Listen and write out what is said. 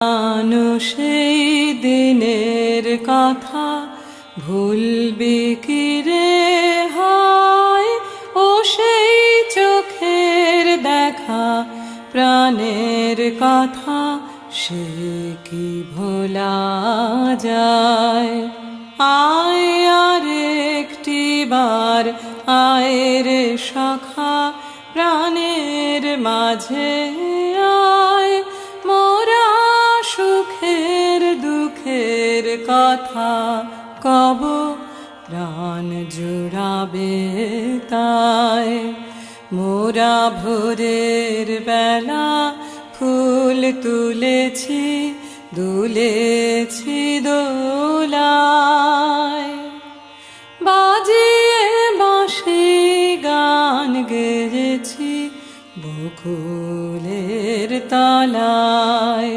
জানো সেই দিনের কথা ভুলবি কি রে হায়, ও সেই চোখের দেখা প্রাণের কথা সে কি ভোলা যায়। আয় আর একটি বার আয় রে সখা প্রাণের মাঝে আয়, মোরা সুখের দুঃখের কথা কব প্রাণ জুড়াবে তাই। মোরা ভোরের বেলা ফুল তুলেছি দুলেছি দোলায়, বাজিয়ে বাঁশি গান গেয়েছি বকুলের তলায়।